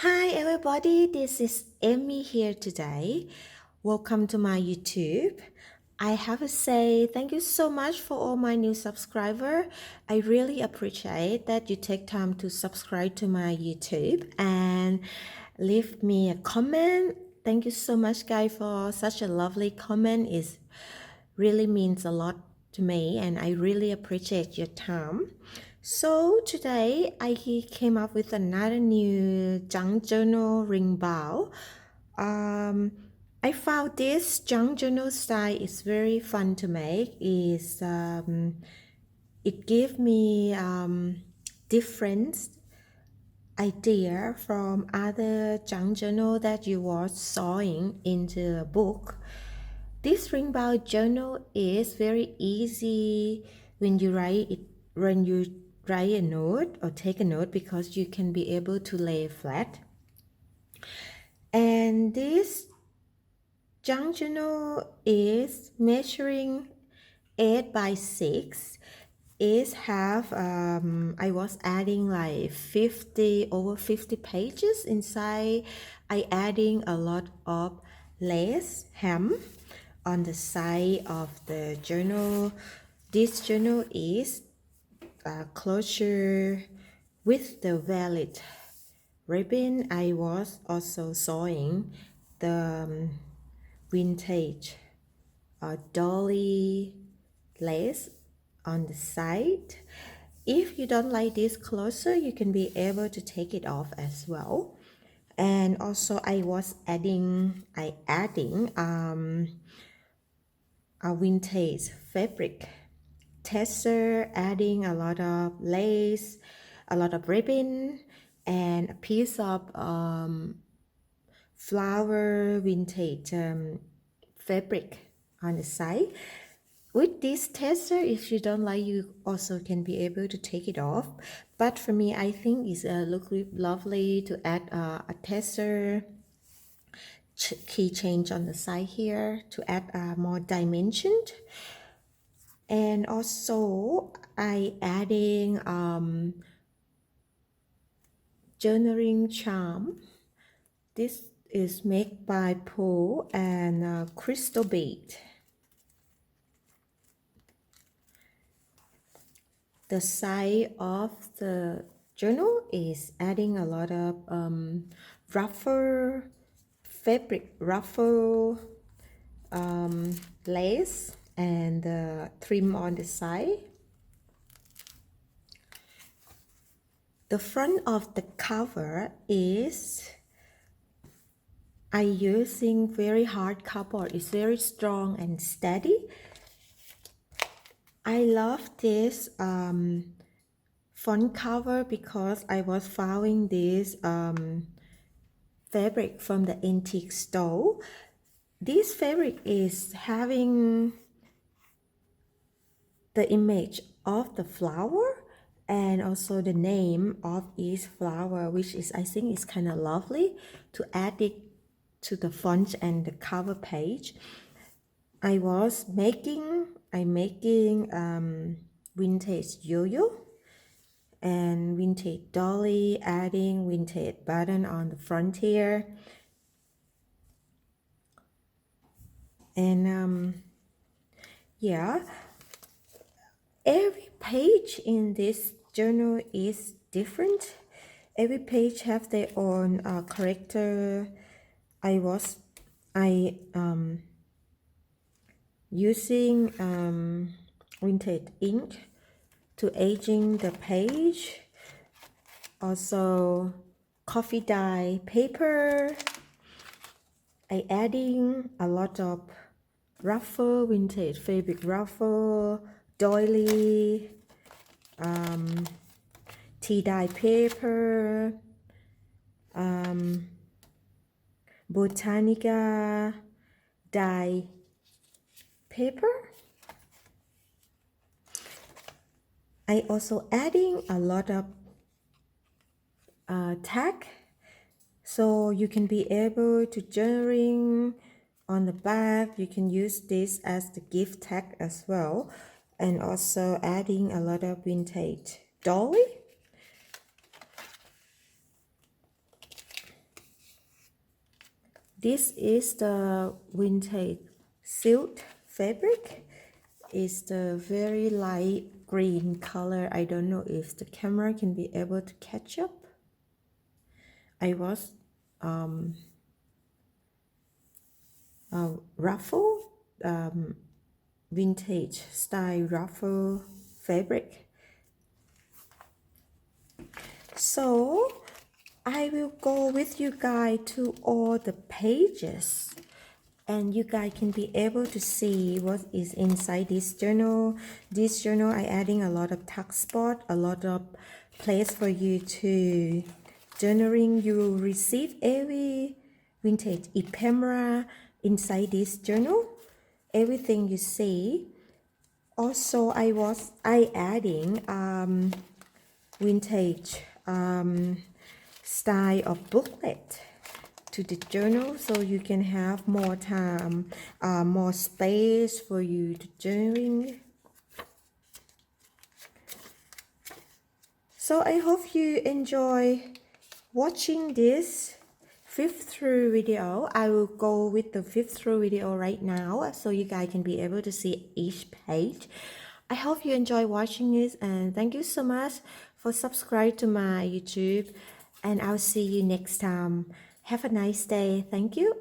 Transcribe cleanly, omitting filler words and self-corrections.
Hi everybody, this is Amy here today. Welcome to my YouTube. I have to say thank you so much for all my new subscribers. I really appreciate that you take time to subscribe to my YouTube and leave me a comment. Thank you so much guys for such a lovely comment. It really means a lot to me and I really appreciate your time. So today I came up with another new junk journal ring bow. Um, I found this junk journal style is very fun to make. It gave me different idea from other junk journal that you were sewing into a book. This ring bound journal is very easy when you write a note or take a note because you can be able to lay flat. And this junk journal is measuring 8 by 6. Is have I was adding like 50 pages inside. I adding a lot of lace hem on the side of the journal. This journal is closure with the velvet ribbon. I was also sewing the vintage dolly lace on the side. If you don't like this closer, you can be able to take it off as well. And also I adding a vintage fabric tester, adding a lot of lace, a lot of ribbon, and a piece of flower vintage fabric on the side. With this tester, if you don't like, you also can be able to take it off. But for me, I think it's look lovely to add a tester key change on the side here to add more dimension. And also, I adding journaling charm. This is made by Pearl and crystal bead. The side of the journal is adding a lot of ruffle fabric, ruffle lace and trim on the side. The front of the cover is I using very hard cardboard. It's very strong and steady. I love this front cover because I was following this fabric from the antique store. This fabric is having the image of the flower and also the name of each flower, which is I think is kind of lovely to add it to the front and the cover page. I'm making vintage yo-yo and vintage dolly, adding vintage button on the front here. And yeah, every page in this journal is different. Every page have their own character. I using vintage ink to aging the page. Also coffee dye paper. I adding a lot of ruffle, vintage fabric ruffle, doily, tea dye paper, botanical dye paper. I also adding a lot of tag, so you can be able to journaling on the back. You can use this as the gift tag as well, and also adding a lot of vintage dolly. This is the vintage silk fabric. It's the very light green color. I don't know if the camera can be able to catch up. I was ruffle, vintage style ruffle fabric. So I will go with you guys to all the pages, and you guys can be able to see what is inside this journal. This journal I adding a lot of tuck spot, a lot of place for you to journaling. You will receive every vintage ephemera inside this journal, everything you see. Also I adding vintage style of booklet to the journal, so you can have more time, more space for you to journaling. So I hope you enjoy watching this fifth through video. I will go with the fifth through video right now, so you guys can be able to see each page. I hope you enjoy watching this, and thank you so much for subscribe to my YouTube, and I'll see you next time. Have a nice day. Thank you.